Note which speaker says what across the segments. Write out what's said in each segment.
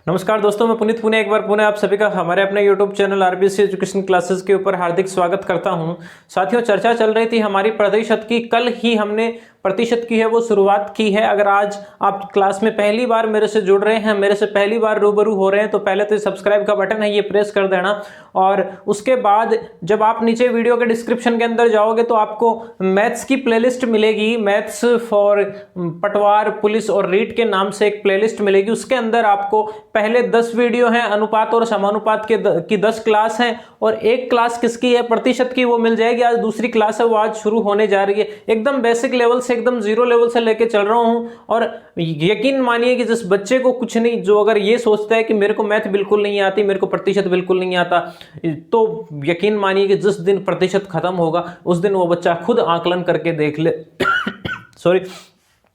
Speaker 1: नमस्कार दोस्तों, मैं पुनीत पुणे एक बार पुणे आप सभी का हमारे अपने YouTube channel RBC education classes के ऊपर हार्दिक स्वागत करता हूं। साथियों, चर्चा चल रही थी हमारी प्रतिशत की। कल ही हमने प्रतिशत की है वो शुरुआत की है। अगर आज आप क्लास में पहली बार मेरे से जुड़ रहे हैं, मेरे से पहली बार रूबरू हो रहे हैं, तो पहले तो सब्सक्राइब का बटन है ये प्रेस कर देना। और उसके बाद जब आप नीचे वीडियो के डिस्क्रिप्शन के अंदर जाओगे तो आपको मैथ्स की प्लेलिस्ट मिलेगी। मैथ्स फॉर पटवार, पुलिस और रीट के नाम से एक प्लेलिस्ट मिलेगी। उसके अंदर आपको पहले 10 वीडियो हैं, अनुपात और समानुपात की 10 क्लास हैं, और एक क्लास किसकी है, प्रतिशत की, वो मिल जाएगी। आज दूसरी क्लास है, वो आज शुरू होने जा रही है। एकदम बेसिक लेवल से, एकदम जीरो लेवल से लेके चल रहा हूं। और यकीन मानिए कि जिस बच्चे को कुछ नहीं, जो अगर ये सोचता है कि मेरे को मैथ बिल्कुल नहीं आती, मेरे को प्रतिशत बिल्कुल नहीं आता, तो यकीन मानिए कि जिस दिन प्रतिशत खत्म होगा उस दिन वो बच्चा खुद आकलन करके देख ले सॉरी,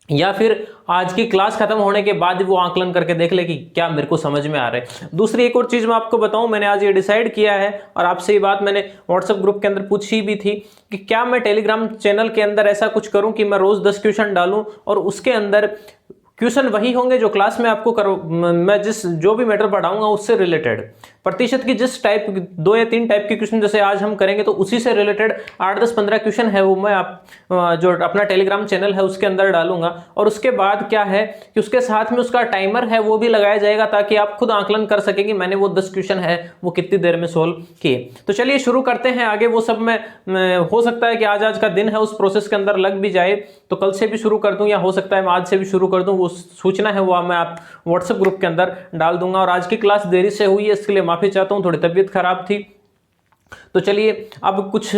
Speaker 1: या फिर आज की क्लास खत्म होने के बाद वो आकलन करके देख ले कि क्या मेरे को समझ में आ रहा है। दूसरी एक और चीज मैं आपको बताऊं, मैंने आज ये डिसाइड किया है, और आपसे ये बात मैंने व्हाट्सएप ग्रुप के अंदर पूछी भी थी कि क्या मैं टेलीग्राम चैनल के अंदर ऐसा कुछ करूं कि मैं रोज 10 क्वेश्चन डालूं, और उसके अंदर क्वेश्चन वही होंगे जो क्लास में आपको मैं जो भी मैटर पढ़ाऊंगा उससे रिलेटेड। प्रतिशत की जिस टाइप 2 या 3 टाइप के क्वेश्चन जैसे आज हम करेंगे, तो उसी से रिलेटेड 8, 10, 15 क्वेश्चन है वो मैं जो अपना टेलीग्राम चैनल है उसके अंदर डालूंगा। और उसके बाद क्या है कि उसके साथ में उसका टाइमर है वो भी लगाया जाएगा, ताकि आप खुद आकलन कर सकें कि मैंने वो 10 क्वेश्चन है वो कितनी देर में सोल्व किए। तो चलिए शुरू करते हैं। आगे वो सब मैं हो सकता है कि आज का दिन है उस प्रोसेस के अंदर लग भी जाए, तो कल से भी शुरू कर दूं, या हो सकता है मैं आज से भी शुरू कर दूं। वो सूचना है वो मैं आप व्हाट्सएप ग्रुप के अंदर डाल दूंगा। और आज की क्लास देरी से हुई है, इसके लिए माफी चाहता हूं, थोड़ी तबीयत खराब थी। तो चलिए, अब कुछ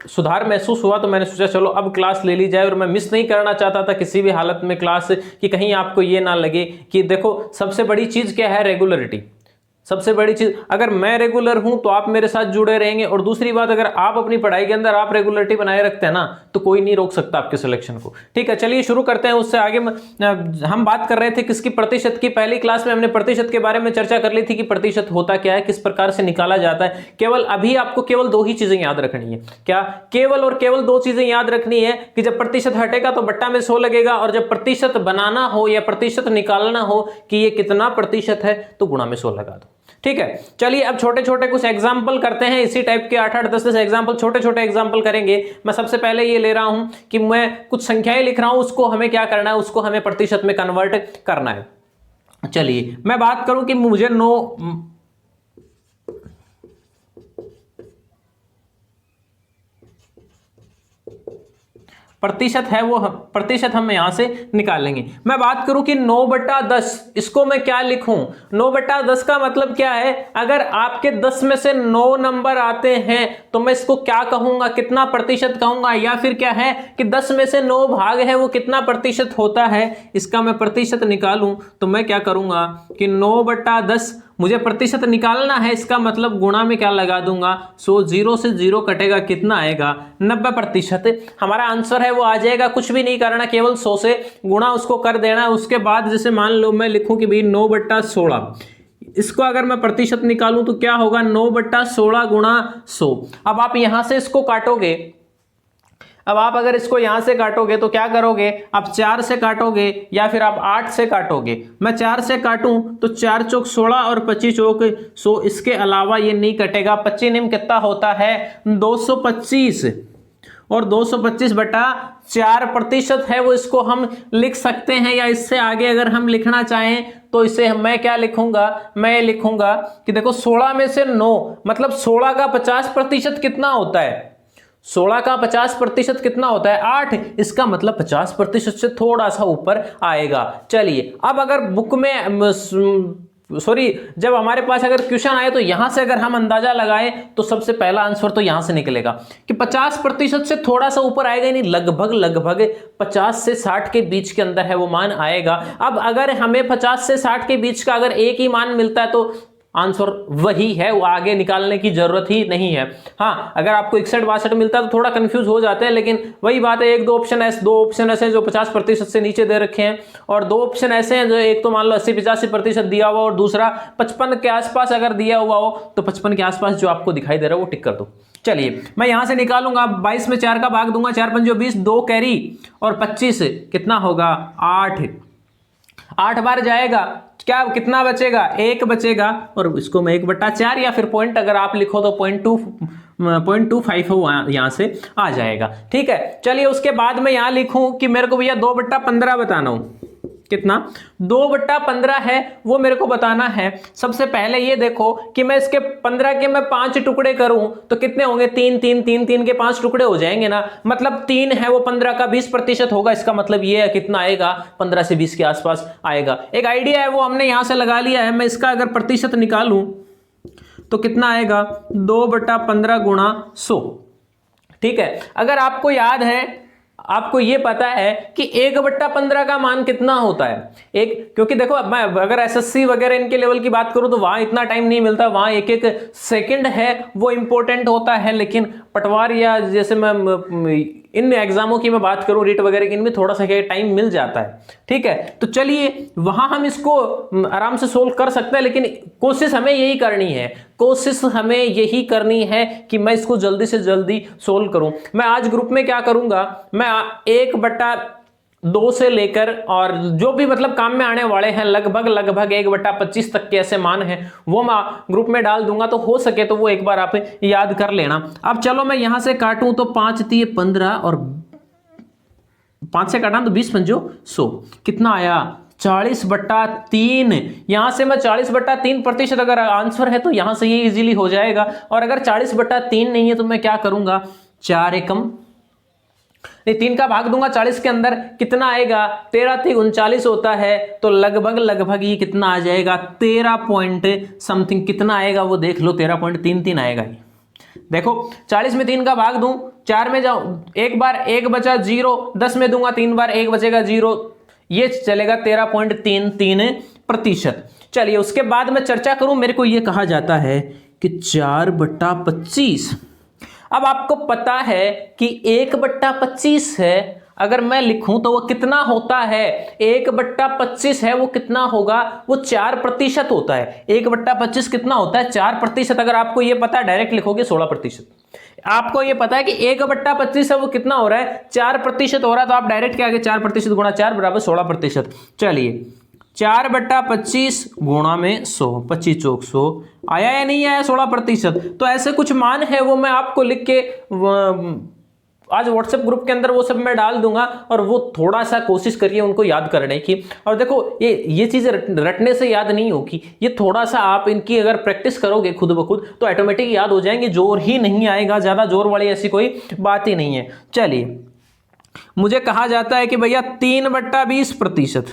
Speaker 1: सुधार महसूस हुआ तो मैंने सोचा चलो अब क्लास ले ली जाए। और मैं मिस नहीं करना चाहता था किसी भी हालत में क्लास, कि कहीं आपको ये ना लगे कि देखो, सबसे बड़ी चीज क्या है, रेगुलरिटी। सबसे बड़ी चीज, अगर मैं रेगुलर हूं तो आप मेरे साथ जुड़े रहेंगे, और दूसरी बात, अगर आप अपनी पढ़ाई के अंदर आप रेगुलरिटी बनाए रखते हैं ना, तो कोई नहीं रोक सकता आपके सिलेक्शन को। ठीक है, चलिए शुरू करते हैं। उससे आगे हम बात कर रहे थे किसकी, प्रतिशत की। पहली क्लास में हमने प्रतिशत के बारे में चर्चा कर ली थी कि प्रतिशत होता क्या है, किस प्रकार से निकाला जाता है। केवल अभी आपको केवल 2 ही चीजें याद रखनी है। क्या? केवल और केवल 2 चीजें याद रखनी है कि जब प्रतिशत हटेगा तो बट्टा में 100 लगेगा, और जब प्रतिशत बनाना हो या प्रतिशत निकालना हो कि ये कितना प्रतिशत है, तो गुणा में 100 लगा दो। ठीक है, चलिए अब छोटे छोटे कुछ एग्जाम्पल करते हैं। इसी टाइप के 8-8, 10-10 एग्जाम्पल, छोटे छोटे एग्जाम्पल करेंगे। मैं सबसे पहले ये ले रहा हूं कि मैं कुछ संख्याएं लिख रहा हूं, उसको हमें क्या करना है, उसको हमें प्रतिशत में कन्वर्ट करना है। चलिए मैं बात करूं कि मुझे प्रतिशत है वो प्रतिशत हम यहां से निकालेंगे। मैं बात करूं कि 9/10, इसको मैं क्या लिखूं? 9/10 का मतलब क्या है? अगर आपके 10 में से 9 नंबर आते हैं तो मैं इसको क्या कहूंगा, कितना प्रतिशत कहूंगा? या फिर क्या है कि 10 में से 9 भाग है वो कितना प्रतिशत होता है, इसका मैं प्रतिशत निकालूं तो मैं क्या करूंगा कि 9/10 मुझे प्रतिशत निकालना है, इसका मतलब गुणा में क्या लगा दूंगा, 0 से 0 कटेगा, कितना आएगा, 90%। हमारा आंसर है वो आ जाएगा। कुछ भी नहीं करना, केवल 100 से गुणा उसको कर देना है। उसके बाद जैसे मान लो मैं लिखूं कि भाई 9/16, इसको अगर मैं प्रतिशत निकालूं तो क्या होगा, 9/16 गुणा 100। अब आप यहां से इसको काटोगे, अब आप अगर इसको यहां से काटोगे तो क्या करोगे, आप 4 से काटोगे या फिर आप 8 से काटोगे। मैं 4 से काटूं तो 4 चौक 16 और 25 चौक 100, इसके अलावा ये नहीं कटेगा। 25 निम कितना होता है, 225, और 225/4 प्रतिशत है वो, इसको हम लिख सकते हैं। या इससे आगे अगर हम लिखना चाहें तो इसे मैं क्या लिखूंगा, मैं लिखूंगा कि देखो 16 में से 9 मतलब 16 का 50% कितना होता है, 16 का 50% कितना होता है, 8। इसका मतलब 50% से थोड़ा सा ऊपर आएगा। चलिए अब अगर बुक में जब हमारे पास अगर क्वेश्चन आए तो यहां से अगर हम अंदाजा लगाएं तो सबसे पहला आंसर तो यहां से निकलेगा कि 50% से थोड़ा सा ऊपर आएगा, नहीं लगभग 50 से 60 के बीच के अंदर है वो मान आएगा। अब अगर हमें 50 से 60 के बीच का अगर एक ही मान मिलता है तो आंसर वही है, वो आगे निकालने की जरूरत ही नहीं है। हाँ, अगर आपको 61-62 मिलता है तो थोड़ा कंफ्यूज हो जाते हैं, लेकिन वही बात है, एक दो ऑप्शन ऐसे हैं जो 50% से नीचे दे रखे हैं, और दो ऑप्शन ऐसे हैं जो एक तो मान लो 80-85% दिया हुआ और दूसरा 55 के आसपास अगर दिया हुआ हो तो 55 के आसपास जो आपको दिखाई दे रहा है वो टिक कर दो। चलिए मैं यहां से निकालूंगा, 22 में 4 का भाग दूंगा, 4 पंजो 20, 2 कैरी और 25 कितना होगा 8 बार जाएगा, क्या कितना बचेगा 1 बचेगा, और इसको मैं 1/4 या फिर पॉइंट अगर आप लिखो तो 0.25 हो यहां से आ जाएगा। ठीक है, चलिए उसके बाद में यहां लिखूं कि मेरे को भैया 2/15 बताना हो, कितना 2/15 है वो मेरे को बताना है। सबसे पहले ये देखो कि मैं इसके 15 के मैं 5 टुकड़े करूं तो कितने होंगे, 3 3 3 3 के 5 टुकड़े हो जाएंगे ना, मतलब 3 है वो 15 का 20% होगा, इसका मतलब ये है कितना आएगा 15 से 20 के आसपास आएगा। एक आइडिया है वो हमने यहां से लगा लिया है, मैं इसका अगर प्रतिशत निकालूं तो कितना आएगा 2/15 गुणा 100। ठीक है, अगर आपको याद है, आपको ये पता है कि 1/15 का मान कितना होता है, क्योंकि देखो मैं अगर एसएससी वगैरह इनके लेवल की बात करूं तो वहां इतना टाइम नहीं मिलता, वहां एक एक सेकंड है वो इंपॉर्टेंट होता है, लेकिन पटवार या जैसे मैं इन एग्जामों की मैं बात करूं रीट वगैरह की, इनमें थोड़ा सा टाइम मिल जाता है। ठीक है, तो चलिए वहां हम इसको आराम से सोल्व कर सकते हैं, लेकिन कोशिश हमें यही करनी है कि मैं इसको जल्दी से जल्दी सोल्व करूं। मैं आज ग्रुप में क्या करूंगा, मैं 1/2 से लेकर और जो भी मतलब काम में आने वाले हैं लगभग 1/25 तक के ऐसे मान हैं वो मैं ग्रुप में डाल दूंगा, तो हो सके तो वो एक बार आप याद कर लेना। अब चलो मैं यहां से काटूं तो 5 3 15 और 5 से काटा तो 20 पंजो 100, कितना आया 40/3। यहां से मैं 40/3% अगर आंसर है तो यहां से ये इजीली हो जाएगा, और अगर 40/3 नहीं है तो मैं क्या करूंगा 4 एकम 3 का भाग दूंगा 40 के अंदर, कितना आएगा 13 3 39 होता है, तो लगभग ये कितना आ जाएगा 13 पॉइंट समथिंग, कितना आएगा वो देख लो 13.33 आएगा। देखो 40 में 3 का भाग दूं, 4 में जाऊं एक बार 1 बचा 0, 10 में दूंगा 3 बार 1 बचेगा 0, ये चलेगा 13.33%। चलिए उसके बाद मैं चर्चा करूं, मेरे को ये कहा जाता है कि 4/25। अब आपको पता है कि 1/25 है, अगर मैं लिखूं तो वो कितना होता है, 1/25 है वो कितना होगा, वो 4% होता है। 1/25 कितना होता है 4%। अगर आपको ये पता है डायरेक्ट लिखोगे 16%। आपको ये पता है कि 1/25 है वो कितना हो रहा है 4% हो रहा है, तो आप डायरेक्ट क्या आगे 4% गुणा 4 बराबर 16%। चलिए 4/25 गुणा में 100, 25 चौक 100 आया या नहीं आया 16%। तो ऐसे कुछ मान है वो मैं आपको लिख के आज व्हाट्सएप ग्रुप के अंदर वो सब मैं डाल दूंगा, और वो थोड़ा सा कोशिश करिए उनको याद करने की। और देखो ये चीजें रटने से याद नहीं होगी, ये थोड़ा सा आप इनकी अगर प्रैक्टिस करोगे खुद ब खुद तो ऑटोमेटिक याद हो जाएंगे, जोर ही नहीं आएगा, ज्यादा जोर वाली ऐसी कोई बात ही नहीं है। चलिए मुझे कहा जाता है कि भैया 3/20%,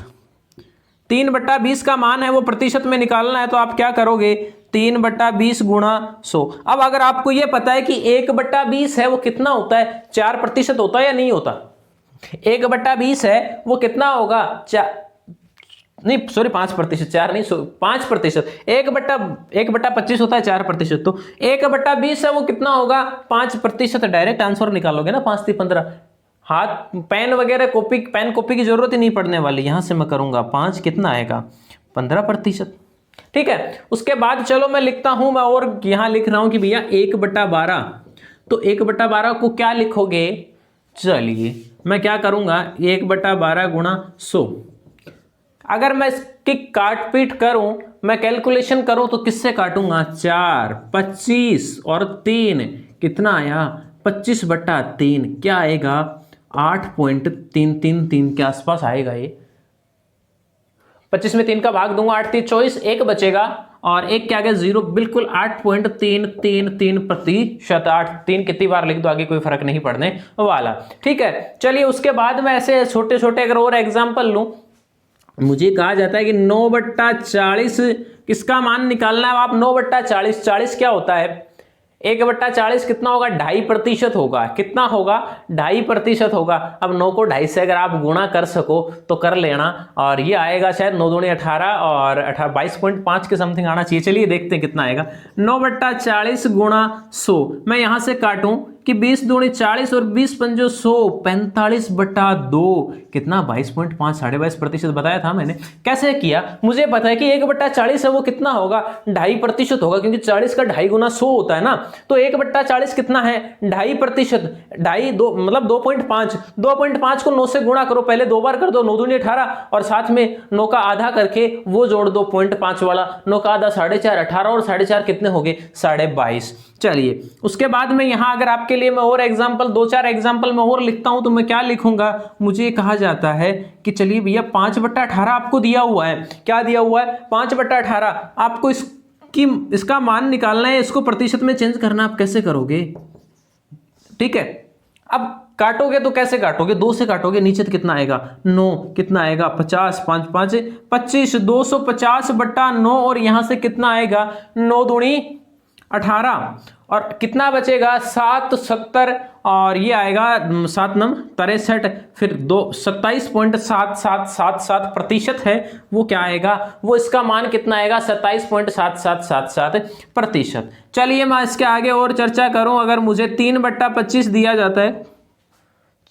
Speaker 1: 3/20 का मान है वो प्रतिशत में निकालना है, तो आप क्या करोगे 3/20 गुणा 100। अब अगर आपको ये पता है कि 1/20 है वो कितना होता है 4% होता है या नहीं होता, 1/20 है वो कितना होगा 5%, 4 नहीं 5%, 1/25 होता है 4%, तो 1/20 है वो कितना होगा 5%। डायरेक्ट आंसर निकालोगे ना 5 3 15, हाथ पेन वगैरह पेन कॉपी की जरूरत ही नहीं पड़ने वाली, यहां से मैं करूंगा 5 कितना आएगा 15%। ठीक है, उसके बाद चलो मैं लिखता हूं, मैं और यहां लिख रहा हूं कि भैया 1/12, तो 1/12 को क्या लिखोगे, चलिए मैं क्या करूंगा 1/12 गुणा 100। अगर मैं इसकी काटपीट करूं, मैं कैलकुलेशन करूं तो किससे काटूंगा 4 25 और 3 कितना आया 25/3, क्या आएगा 8.333 के आसपास आएगा। ये 25 में 3 का भाग दूंगा 8 3 24, 1 बचेगा और 1 क्या गया 0, बिल्कुल 8.333%। 8 3 कितनी बार लिख दो आगे कोई फर्क नहीं पड़ने वाला। ठीक है, चलिए उसके बाद में ऐसे छोटे छोटे अगर और एग्जाम्पल लूं, मुझे कहा जाता है कि 9/40 किसका मान निकालना है। आप 9/40, 40 क्या होता है 1/40 कितना होगा, 2.5% होगा। कितना होगा, 2.5% होगा। अब 9 को 2.5 से अगर आप गुणा कर सको तो कर लेना, और ये आएगा शायद 9 दूनी 18 और 22.5 के समथिंग आना चाहिए। चलिए देखते हैं कितना आएगा। 9/40 गुणा 100, मैं यहां से काटूं कि 20 दूनी 40 और 20 पंजो 100, 45/2 कितना, 22.5, 22.5% बताया था मैंने। कैसे किया, मुझे पता है कि 1/40 है वो कितना होगा, 2.5% होगा, क्योंकि 40 का 2.5 गुना 100 होता है ना। तो 1/40 कितना है, 2.5%, 2.5 2 मतलब 2.5 को 9 से गुणा करो, पहले 2 बार कर दो, 9 दूनी 18 और साथ में 9 का आधा करके वो जोड़ दो 0.5 वाला, 9 का आधा 4.5, 18 और 4.5 कितने हो गए, 22.5। चलिए उसके बाद में यहां अगर आपके लिए मैं और एग्जांपल 2-4 एग्जांपल में और लिखता हूं तो मैं क्या लिखूंगा, मुझे कहा जाता है कि चलिए भैया 5/18 आपको दिया हुआ है। क्या दिया हुआ है, 5/18। आपको इसका मान निकालना है, इसको प्रतिशत में चेंज करना। आप कैसे करोगे, ठीक है। अब काटोगे तो कैसे काटोगे, 2 से काटोगे, नीचे तो कितना आएगा, 9, कितना आएगा 50, 5 5 25, 250/9 और यहां से कितना आएगा, 9 दूनी 18 और कितना बचेगा, 7 70 और ये आएगा 7 9 63, फिर 27.7777% है वो क्या आएगा, वो इसका मान कितना आएगा, 27.7777%। चलिए मैं इसके आगे और चर्चा करूं। अगर मुझे 3/25 दिया जाता है,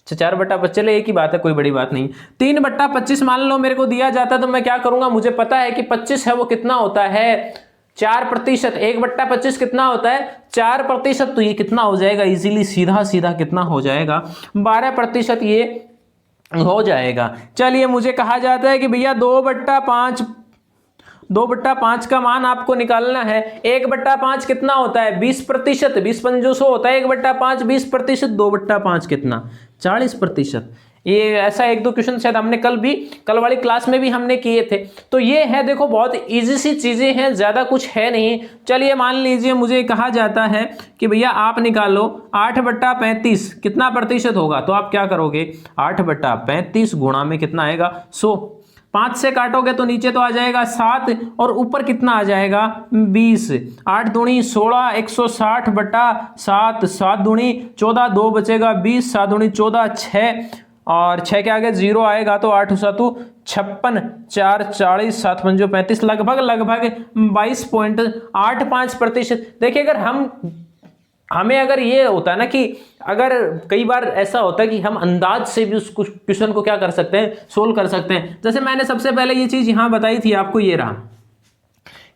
Speaker 1: 4/25, चले एक ही बात है, कोई बड़ी बात नहीं। 3/25 मान लो मेरे को दिया जाता है तो मैं क्या करूंगा, मुझे पता है कि 25 है वो कितना होता है, 4%। 1/25 कितना होता है, 4%। तो ये कितना हो जाएगा, इजीली सीधा सीधा कितना हो जाएगा, 12% ये हो जाएगा। चलिए मुझे कहा जाता है कि भैया 2/5 का मान आपको निकालना है। 1/5 कितना होता है, 20%, 20 पंजो 100 होता है, 1/5 20%, 2/5 कितना, 40%। ये ऐसा 1-2 क्वेश्चन शायद हमने कल वाली क्लास में भी हमने किए थे। तो ये है, देखो बहुत इजी सी चीजें हैं, ज्यादा कुछ है नहीं। चलिए मान लीजिए मुझे कहा जाता है कि भैया आप निकालो 8/35 कितना प्रतिशत होगा, तो आप क्या करोगे, 8/35 गुणा में कितना आएगा, 100। 5 से काटोगे तो नीचे तो आ जाएगा 7 और ऊपर कितना आ जाएगा, 20। 8 दूनी 16, 160/7, 7 दूनी 14, 2 बचेगा 20, 7 दूनी 14, 6 और 6 के आगे 0 आएगा तो 8 7 56, 4 40, 7 पंजो 35, लगभग 22.85%। देखिए अगर हमें अगर ये होता है ना कि अगर कई बार ऐसा होता है कि हम अंदाज से भी उस क्वेश्चन को क्या कर सकते हैं, सोल्व कर सकते हैं। जैसे मैंने सबसे पहले ये चीज यहां बताई थी आपको, ये रहा,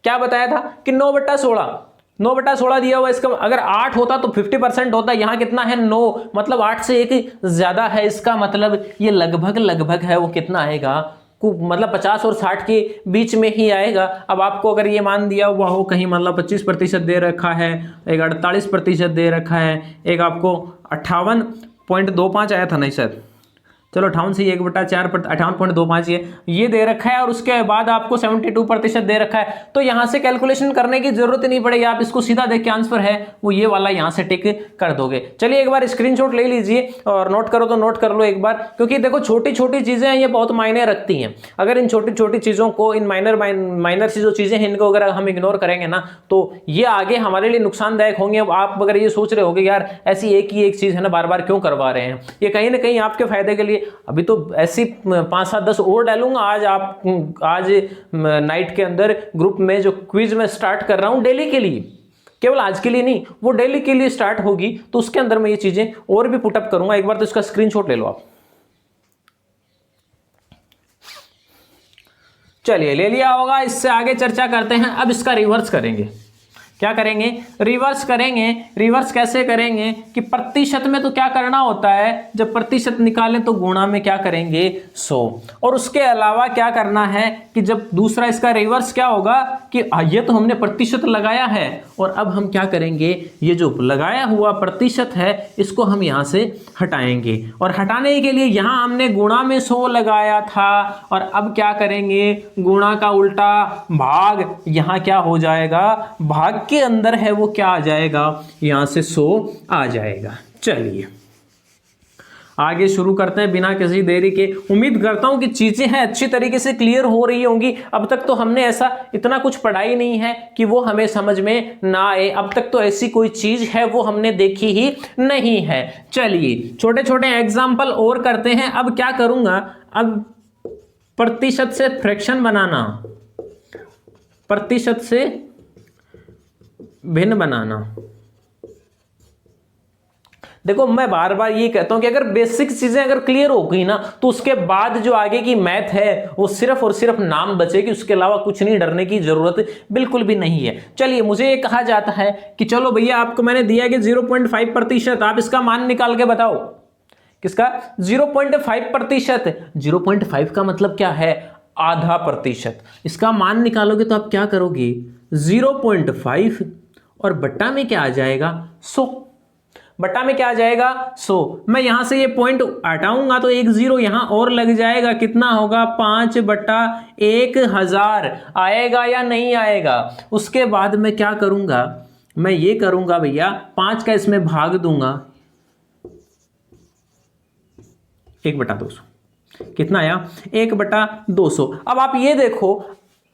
Speaker 1: क्या बताया था कि 9/16 दिया हुआ, इसका अगर 8 होता तो 50% होता, यहां कितना है 9, मतलब 8 से 1 ज्यादा है, इसका मतलब ये लगभग है वो कितना आएगा, मतलब 50 और 60 के बीच में ही आएगा। अब आपको अगर ये मान दिया हुआ हो कहीं, मतलब 25% दे रखा है, एक 48% दे रखा है, एक आपको 58.25 आया था नहीं सर, चलो 58 से 1/4 58.25 ये दे रखा है, और उसके बाद आपको 72% दे रखा है। तो यहां से कैलकुलेशन करने की जरूरत नहीं पड़ेगी, आप इसको सीधा देख के आंसर है वो ये वाला यहां से टिक कर दोगे। चलिए एक बार स्क्रीनशॉट ले लीजिए और नोट करो तो नोट कर लो एक बार, क्योंकि देखो छोटी छोटी चीजें हैं ये बहुत मायने रखती हैं। अगर इन छोटी छोटी चीजों को, इन माइनर सी जो चीजें हैं इनको अगर हम इग्नोर करेंगे ना तो ये आगे हमारे लिए नुकसानदायक होंगे। अब आप अगर ये सोच रहे होगे यार ऐसी एक ही एक चीज है ना, बार बार क्यों करवा रहे हैं, ये कहीं ना कहीं आपके फायदे के लिए। अभी तो ऐसी 5-7-10 और डालूंगा आज नाइट के अंदर ग्रुप में जो क्विज में स्टार्ट कर रहा हूं डेली के लिए, केवल आज के लिए नहीं, वो डेली के लिए स्टार्ट होगी, तो उसके अंदर मैं ये चीजें और भी पुटअप करूंगा। एक बार तो इसका स्क्रीनशॉट ले लो आप। चलिए ले लिया होगा, इससे आगे चर्चा करते हैं। अब इसका रिवर्स करेंगे, क्या करेंगे, रिवर्स करेंगे। रिवर्स कैसे करेंगे कि प्रतिशत में तो क्या करना होता है, जब प्रतिशत निकालें तो गुणा में क्या करेंगे 100, और उसके अलावा क्या करना है कि जब दूसरा इसका रिवर्स क्या होगा कि ये तो हमने प्रतिशत लगाया है और अब हम क्या करेंगे, ये जो लगाया हुआ प्रतिशत है इसको हम यहां से हटाएंगे, और हटाने के लिए यहां हमने गुणा में 100 लगाया था, और अब क्या करेंगे, गुणा का उल्टा भाग, यहां क्या हो जाएगा, भाग के अंदर है वो क्या आ जाएगा, यहां से 100 आ जाएगा। चलिए आगे शुरू करते हैं बिना किसी देरी के। उम्मीद करता हूं कि चीजें हैं अच्छी तरीके से क्लियर हो रही होंगी। अब तक तो हमने ऐसा इतना कुछ पढ़ाई नहीं है कि वो हमें समझ में ना आए। अब तक तो ऐसी कोई चीज है वो हमने देखी ही नहीं है। चलिए छोटे छोटे एग्जाम्पल और करते हैं। अब क्या करूंगा, अब प्रतिशत से फ्रैक्शन बनाना, प्रतिशत से भिन्न बनाना। देखो मैं बार बार ये कहता हूं कि अगर बेसिक चीजें अगर क्लियर हो गई ना तो उसके बाद जो आगे की मैथ है वो सिर्फ और सिर्फ नाम बचेगी, उसके अलावा कुछ नहीं, डरने की जरूरत बिल्कुल भी नहीं है। चलिए मुझे ये कहा जाता है कि चलो भैया आपको मैंने दिया कि 0.5%, आप इसका मान निकाल के बताओ। किसका? 0.5%। 0.5 का मतलब क्या है? आधा प्रतिशत। इसका मान निकालोगे तो आप क्या करोगे? 0.5 और बट्टा में क्या आ जाएगा? 100। बट्टा में क्या आ जाएगा? 100। मैं यहां से ये पॉइंट हटाऊंगा तो एक जीरो यहां और लग जाएगा। कितना होगा? 5/1000 आएगा या नहीं आएगा? उसके बाद मैं क्या करूंगा? मैं ये करूंगा भैया 5 का इसमें भाग दूंगा, 1/200। कितना आया? 1/200। अब आप ये देखो,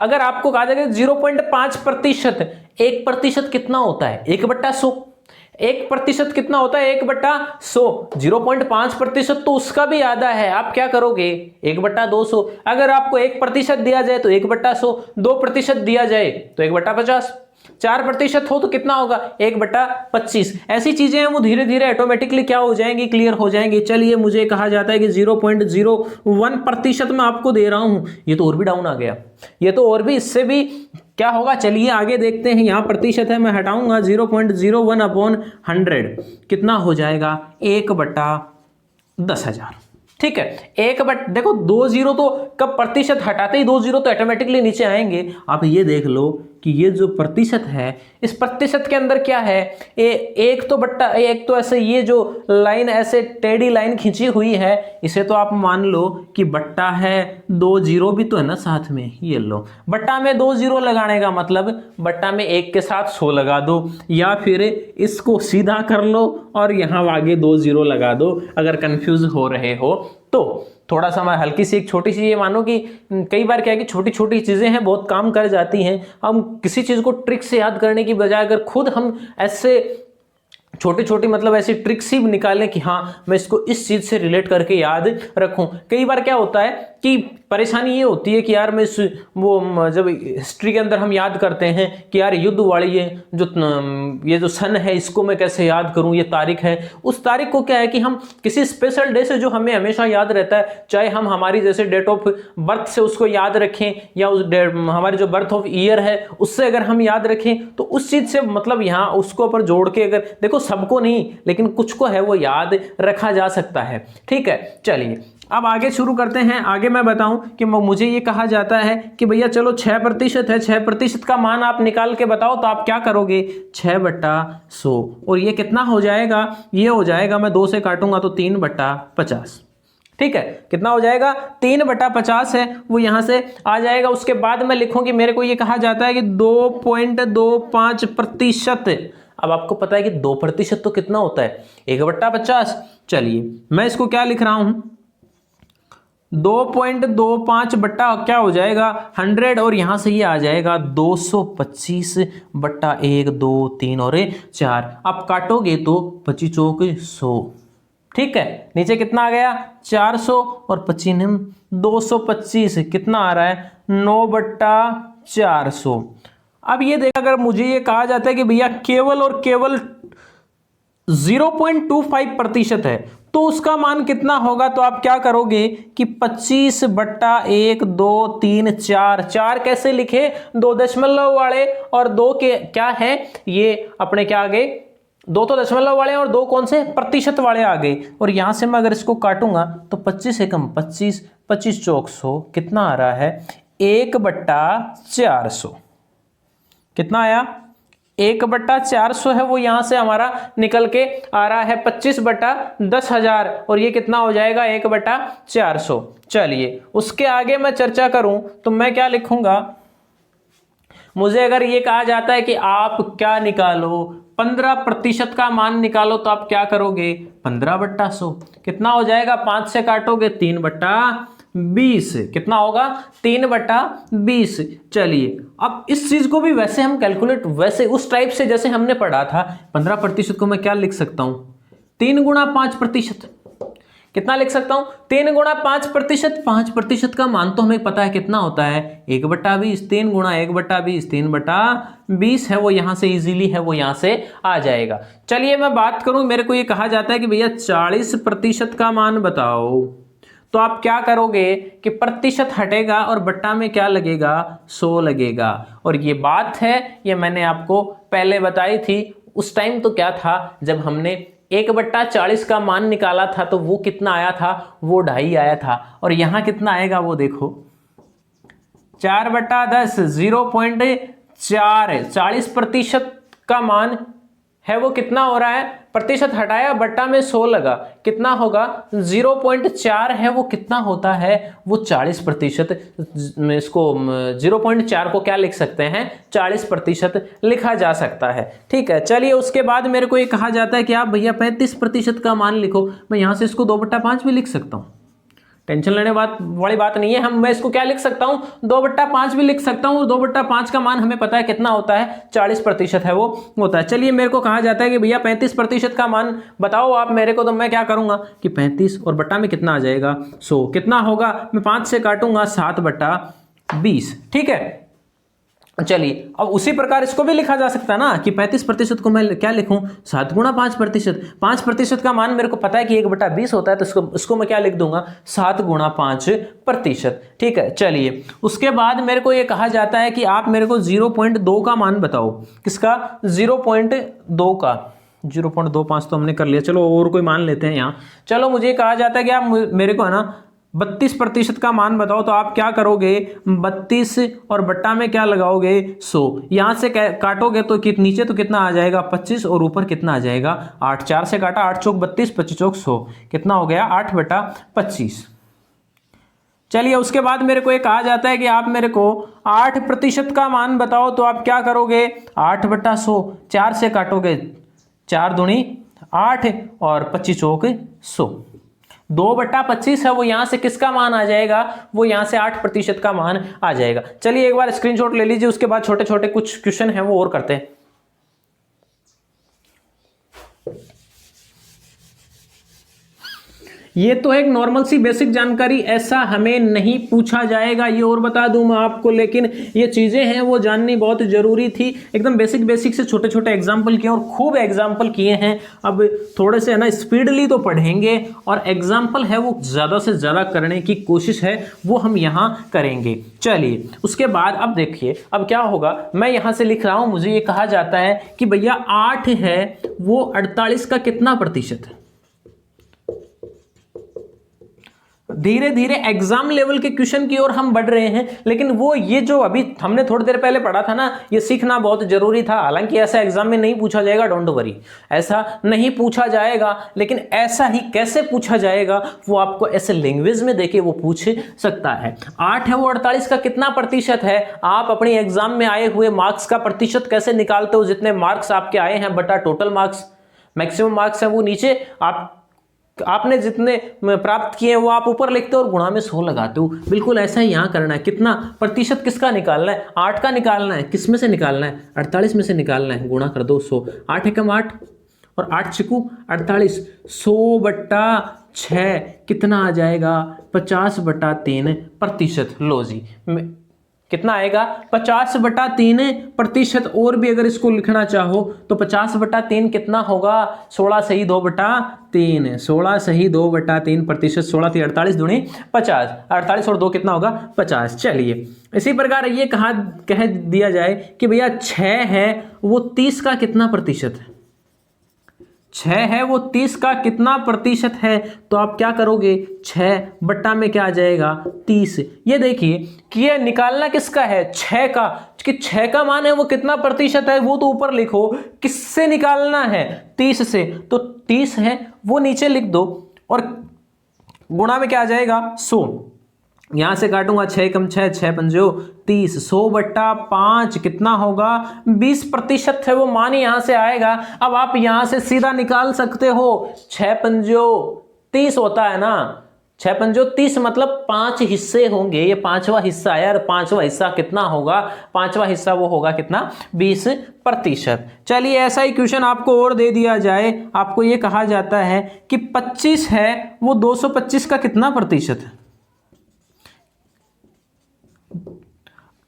Speaker 1: अगर आपको कहा जाएगा 0.5%, 1% कितना होता है? 1/100। 1% कितना होता है? 1/100। 0.5% तो उसका भी आधा है। आप क्या करोगे? 1/200। अगर आपको 1% दिया जाए तो 1/100, 2% दिया जाए तो 1/50, 4% हो तो कितना होगा? 1/25। ऐसी चीजें हैं वो धीरे धीरे ऑटोमेटिकली क्या हो जाएंगी? क्लियर हो जाएंगी। चलिए मुझे कहा जाता है कि 0.01% मैं आपको दे रहा हूं। ये तो और भी डाउन आ गया, ये तो और भी, इससे भी क्या होगा? चलिए आगे देखते हैं। यहां प्रतिशत है, मैं हटाऊंगा 0.01/100। कितना हो जाएगा? 1/10,000। ठीक है। देखो 2 जीरो तो कब प्रतिशत हटाते ही 2 जीरो तो ऑटोमेटिकली नीचे आएंगे। आप ये देख लो कि ये जो प्रतिशत है, इस प्रतिशत के अंदर क्या है? एक तो ऐसे ये जो लाइन ऐसे टेढ़ी लाइन खींची हुई है, इसे तो आप मान लो कि बट्टा है। 2 जीरो भी तो है ना साथ में, ये लो बट्टा में 2 जीरो लगाने का मतलब बट्टा में 1 के साथ 100 लगा दो, या फिर इसको सीधा कर लो और यहां आगे 2 जीरो लगा दो। अगर कंफ्यूज हो रहे हो तो थोड़ा सा मैं हल्की सी एक छोटी सी ये मानो कि कई बार क्या है कि छोटी छोटी चीजें हैं बहुत काम कर जाती हैं। हम किसी चीज को ट्रिक से याद करने की बजाय अगर खुद हम ऐसे छोटी छोटी मतलब ऐसी ट्रिक्स ही निकालें कि हाँ मैं इसको इस चीज से रिलेट करके याद रखूं। कई बार क्या होता है कि परेशानी ये होती है कि यार मैं जब हिस्ट्री के अंदर हम याद करते हैं कि यार युद्ध वाली ये जो सन है इसको मैं कैसे याद करूं, ये तारीख है। उस तारीख को क्या है कि हम किसी स्पेशल डे से जो हमें हमेशा याद रहता है, चाहे हम हमारी जैसे डेट ऑफ बर्थ से उसको याद रखें या हमारी जो बर्थ ऑफ ईयर है उससे अगर हम याद रखें तो उस चीज से मतलब यहाँ उसको ऊपर जोड़ के, अगर देखो सबको नहीं लेकिन कुछ को है वो याद रखा जा सकता है। ठीक है। चलिए अब आगे शुरू करते हैं। आगे मैं बताऊं कि मुझे ये कहा जाता है कि भैया चलो 6% है, 6% का मान आप निकाल के बताओ। तो आप क्या करोगे? 6/100 और ये कितना हो जाएगा? ये हो जाएगा, मैं 2 से काटूंगा तो 3/50। ठीक है। कितना हो जाएगा? 3/50 है वो यहां से आ जाएगा। उसके बाद मैं लिखूं कि मेरे को ये कहा जाता है कि 2.25%। अब आपको पता है कि 2% तो कितना होता है? 1/50। चलिए मैं इसको क्या लिख रहा हूं? 2.25 बट्टा क्या हो जाएगा? 100 और यहां से ये आ जाएगा 225/1, 2, 3 और 4। आप काटोगे तो 25 चौक 100। ठीक है। नीचे कितना आ गया? 400 और 25 225। कितना आ रहा है? 9/400। अब ये देखा, अगर मुझे ये कहा जाता है कि भैया केवल और केवल 0.25% है तो उसका मान कितना होगा? तो आप क्या करोगे कि 25/1, 2, 3, 4। 4 कैसे लिखे? 2 दशमलव वाले और 2 के क्या है ये अपने क्या आ गए? 2 तो दशमलव वाले और 2 कौन से? प्रतिशत वाले आ गए। और यहां से मैं अगर इसको काटूंगा तो 25 से कम 25, 25 चौक 100। कितना आ रहा है? 1/400। कितना आया? 1/400 है वो यहां से हमारा निकल के आ रहा है 25/10,000 और ये कितना हो जाएगा? 1/400। चलिए उसके आगे मैं चर्चा करूं तो मैं क्या लिखूंगा? मुझे अगर ये कहा जाता है कि आप क्या निकालो, 15% का मान निकालो तो आप क्या करोगे 15/100 कितना हो जाएगा, 5 से काटोगे 3/20 कितना होगा 3/20। चलिए अब इस चीज को भी वैसे हम कैलकुलेट वैसे उस टाइप से जैसे हमने पढ़ा था। 15% को मैं क्या लिख सकता हूं 3 गुणा 5%। कितना लिख सकता हूं 3 गुणा 5%। 5% का मान तो हमें पता है कितना होता है 1/20। 3 गुणा 1/20 3/20 है वो यहां से इजीली है वो यहां से आ जाएगा। चलिए मैं बात करूं, मेरे को ये कहा जाता है कि भैया 40% का मान बताओ, तो आप क्या करोगे कि प्रतिशत हटेगा और बट्टा में क्या लगेगा 100 लगेगा। और ये बात है ये मैंने आपको पहले बताई थी। उस टाइम तो क्या था जब हमने 1/40 का मान निकाला था तो वो कितना आया था, वो 2.5 आया था। और यहां कितना आएगा वो देखो 4/10 0.4। 40% का मान है वो कितना हो रहा है, प्रतिशत हटाया बट्टा में 100 लगा, कितना होगा 0.4 है वो कितना होता है वो 40%। इसको 0.4 को क्या लिख सकते हैं 40% लिखा जा सकता है। ठीक है चलिए उसके बाद मेरे को ये कहा जाता है कि आप भैया 35% का मान लिखो। मैं यहां से इसको 2/5 भी लिख सकता हूं, टेंशन लेने वाली बात नहीं है। मैं इसको क्या लिख सकता हूं 2/5 भी लिख सकता हूं। 2/5 का मान हमें पता है कितना होता है 40% है वो होता है। चलिए मेरे को कहा जाता है कि भैया 35% का मान बताओ आप मेरे को, तो मैं क्या करूंगा कि 35 और बट्टा में कितना आ जाएगा 100 कितना होगा, मैं 5 से काटूंगा 7/20। ठीक है चलिए अब उसी प्रकार इसको भी लिखा जा सकता है ना कि 35% को मैं क्या लिखूं 7 गुणा 5%। 5% का मान मेरे को पता है कि 1/20 होता है, तो इसको मैं क्या लिख दूंगा 7 गुणा 5%। ठीक है चलिए उसके बाद मेरे को ये कहा जाता है कि आप मेरे को 0.2 का मान बताओ। किसका 0.2 का 0.25 तो हमने कर लिया, चलो और कोई मान लेते हैं यहाँ। चलो मुझे कहा जाता है कि आप मेरे को है ना 32% का मान बताओ, तो आप क्या करोगे 32 और बट्टा में क्या लगाओगे 100। यहां से काटोगे तो नीचे तो कितना आ जाएगा 25 और ऊपर कितना आ जाएगा 8। 4 से काटा 8 चौक 32 25 चौक 100 कितना हो गया 8/25। चलिए उसके बाद मेरे को ये कहा जाता है कि आप मेरे को 8% का मान बताओ, तो आप क्या करोगे 8/100। 4 से काटोगे 4 दूनी 8 और 25 चौक 100। 2/25 है वो यहां से किसका मान आ जाएगा, वो यहां से 8% का मान आ जाएगा। चलिए एक बार स्क्रीनशॉट ले लीजिए, उसके बाद छोटे छोटे कुछ क्वेश्चन हैं वो और करते हैं। ये तो एक नॉर्मल सी बेसिक जानकारी, ऐसा हमें नहीं पूछा जाएगा ये और बता दूं मैं आपको, लेकिन ये चीजें हैं वो जाननी बहुत जरूरी थी। एकदम बेसिक से छोटे छोटे एग्जाम्पल किए और खूब एग्जाम्पल किए हैं। अब थोड़े से है ना स्पीडली तो पढ़ेंगे और एग्जाम्पल है वो ज्यादा से ज्यादा करने की कोशिश है वो हम यहाँ करेंगे। चलिए उसके बाद अब देखिए अब क्या होगा, मैं यहां से लिख रहा हूं, मुझे ये कहा जाता है कि भैया 8 है वो 48 का कितना प्रतिशत है। धीरे धीरे एग्जाम लेवल के क्वेश्चन की ओर हम बढ़ रहे हैं, लेकिन वो ये जो अभी हमने थोड़ी देर पहले पढ़ा था ना ये सीखना बहुत जरूरी था। हालांकि ऐसा एग्जाम में नहीं पूछा जाएगा, डोंट वरी, ऐसा नहीं पूछा जाएगा, लेकिन ऐसा ही कैसे पूछा जाएगा वो आपको ऐसे लैंग्वेज में देके वो पूछ सकता है। 8 है वो 48 का कितना प्रतिशत है। आप अपनी एग्जाम में आए हुए मार्क्स का प्रतिशत कैसे निकालते हो, जितने मार्क्स आपके आए हैं बटा टोटल मार्क्स, मैक्सिमम मार्क्स है वो नीचे, आपने जितने प्राप्त किए हैं वो आप ऊपर लिखते हो और गुणा में 100 लगाते हो। बिल्कुल ऐसा ही यहां करना है। कितना प्रतिशत किसका निकालना है 8 का निकालना है। किस में से निकालना है 48 में से निकालना है, गुणा कर दो 100। 8 एकम 8 और 8 चिकू 48, 100/6 कितना आ जाएगा 50/3%। लो जी कितना आएगा 50/3%। और भी अगर इसको लिखना चाहो तो 50/3 कितना होगा 16 सही 2/3, 16 सही 2/3%। 16 थी 48 दूनी 50, 48 और 2 कितना होगा 50। चलिए इसी प्रकार ये कह दिया जाए कि भैया 6 है वो 30 का कितना प्रतिशत है। 6 है वो 30 का कितना प्रतिशत है, तो आप क्या करोगे 6 बट्टा में क्या आ जाएगा 30। ये देखिए कि ये निकालना किसका है 6 का, कि 6 का मान है वो कितना प्रतिशत है वो तो ऊपर लिखो, किससे निकालना है 30 से, तो 30 है वो नीचे लिख दो और गुणा में क्या आ जाएगा 100। यहां से काटूंगा 6 कम 6, 6 पंजो 30, 100/5 कितना होगा 20% है वो मान यहां से आएगा। अब आप यहां से सीधा निकाल सकते हो 6 पंजो 30 होता है ना, 6 पंजो 30 मतलब 5 हिस्से होंगे, ये 5वां हिस्सा है यार, 5वां हिस्सा कितना होगा, 5वां हिस्सा वो होगा कितना 20%। चलिए ऐसा ही क्वेश्चन आपको और दे दिया जाए, आपको ये कहा जाता है कि 25 है वो 225 का कितना प्रतिशत है,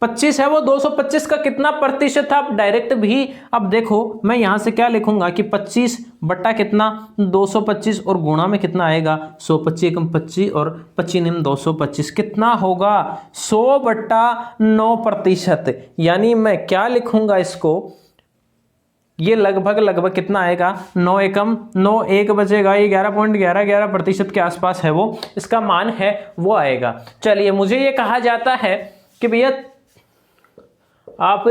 Speaker 1: 25 है वो 225 का कितना प्रतिशत है। आप डायरेक्ट भी अब देखो मैं यहां से क्या लिखूंगा कि 25 बट्टा कितना 225 और गुणा में कितना आएगा 100, 25 एकम 25 और 25 निम 225 कितना होगा 100/9%। यानी मैं क्या लिखूंगा इसको, ये लगभग कितना आएगा 9 एकम 9 1 बचेगा, ये 11.11% के आसपास है वो इसका मान है वो आएगा। चलिए मुझे ये कहा जाता है कि भैया आप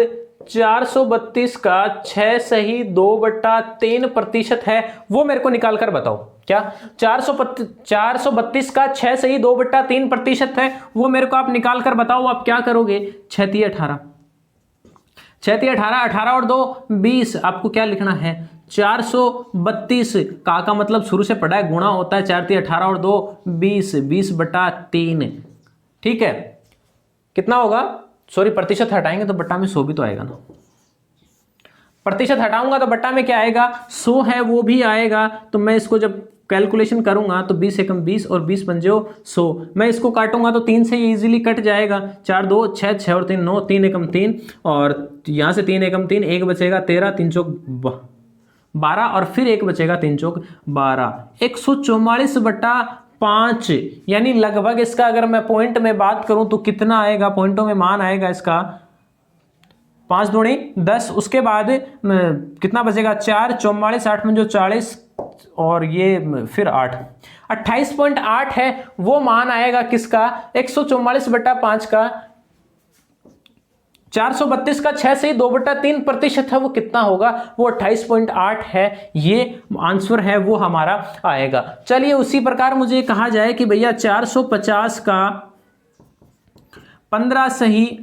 Speaker 1: 432 का 6 सही 2/3% है वो मेरे को निकाल कर बताओ। क्या 432 का 6 सही 2/3% है वो मेरे को आप निकाल कर बताओ। आप क्या करोगे 6 3 18, 6 3 18, 18 और 2 20। आपको क्या लिखना है 432 का मतलब शुरू से पढ़ा है गुणा होता है, 4 3 18 और 2 20, 20/3 ठीक है। कितना होगा, सॉरी प्रतिशत हटाएंगे तो बट्टा में 100 भी तो आएगा ना, प्रतिशत हटाऊंगा तो बट्टा में क्या आएगा 100 है वो भी आएगा। तो मैं इसको जब कैलकुलेशन करूंगा तो 20 एकम 20 और 20 पंजो 100, मैं इसको काटूंगा तो 3 से इजीली कट जाएगा, 4 2 6, 6 और 3 9, 3 एकम 3 और यहां से 3 एकम 3, 1 बचेगा 13, 3 चौक 12 और फिर 1 बचेगा 3 चौक 12, 144/5। यानी लगभग इसका अगर मैं पॉइंट में बात करूं तो कितना आएगा, पॉइंटों में मान आएगा इसका 5 दूनी 10, उसके बाद कितना बचेगा 4, 44, 8 में जो 40 और ये फिर 8, 28.8 है वो मान आएगा किसका 144/5 का। 432 का 6 से 2/3% है वो कितना होगा वो 28.8 है, ये आंसर है वो हमारा आएगा। चलिए उसी प्रकार मुझे कहा जाए कि भैया 450 का 15 सही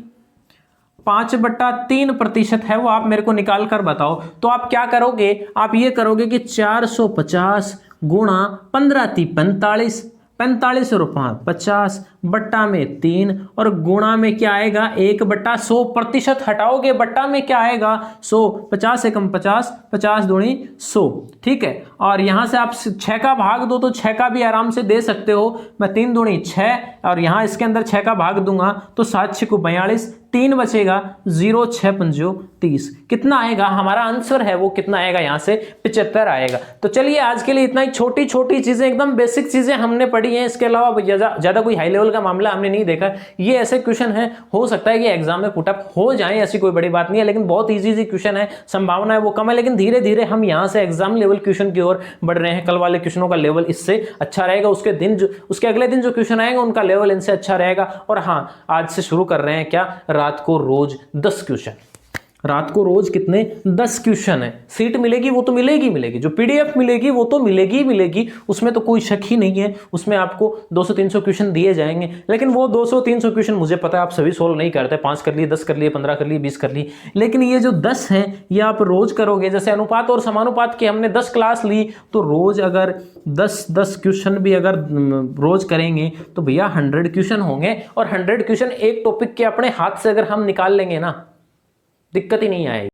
Speaker 1: 5/3% है वो आप मेरे को निकाल कर बताओ। तो आप क्या करोगे, आप ये करोगे कि 450 गुणा 15 × 45, 45 और 5 50 बट्टा में 3 और गुणा में क्या आएगा 1/100%। हटाओगे बट्टा में क्या आएगा 100, 50 एकम 50, 50 दूनी 100 ठीक है। और यहां से आप 6 का भाग दो तो 6 का भी आराम से दे सकते हो, मैं 3 दूनी 6 और यहां इसके अंदर 6 का भाग दूंगा तो 7 6 को 42, 3 बचेगा 0 6 पंजो 30। कितना आएगा हमारा आंसर है वो कितना आएगा यहां से 75 आएगा। तो चलिए आज के लिए इतना ही, छोटी छोटी चीजें एकदम बेसिक चीजें हमने पढ़ी हैं, इसके अलावा ज्यादा कोई हाई लेवल का मामला हमने नहीं देखा। ये ऐसे क्वेश्चन है हो सकता है कि एग्जाम में पुटअप हो जाए, ऐसी कोई बड़ी बात नहीं है, लेकिन बहुत इजी क्वेश्चन है, संभावना है वो कम है, लेकिन धीरे धीरे हम यहां से एग्जाम लेवल क्वेश्चन की ओर बढ़ रहे हैं। कल वाले क्वेश्चनों का लेवल इससे अच्छा रहेगा, उसके अगले दिन जो क्वेश्चन आएंगे उनका लेवल इनसे अच्छा रहेगा। और हाँ आज से शुरू कर रहे हैं क्या, रात को रोज 10 क्वेश्चन, रात को रोज कितने 10 क्वेश्चन है। सीट मिलेगी वो तो मिलेगी, जो पीडीएफ मिलेगी वो तो मिलेगी, उसमें तो कोई शक ही नहीं है। उसमें आपको 200-300 क्वेश्चन दिए जाएंगे, लेकिन वो 200-300 क्वेश्चन मुझे पता है आप सभी सोल्व नहीं करते, 5 कर लिए, 10 कर लिए, 15 कर लिए, 20 कर लिए, लेकिन ये जो 10 हैं ये आप रोज करोगे। जैसे अनुपात और समानुपात की हमने 10 क्लास ली, तो रोज अगर 10 क्वेश्चन भी अगर रोज करेंगे तो भैया 100 क्वेश्चन होंगे, और 100 क्वेश्चन एक टॉपिक के अपने हाथ से अगर हम निकाल लेंगे ना, दिक्कत ही नहीं आएगी।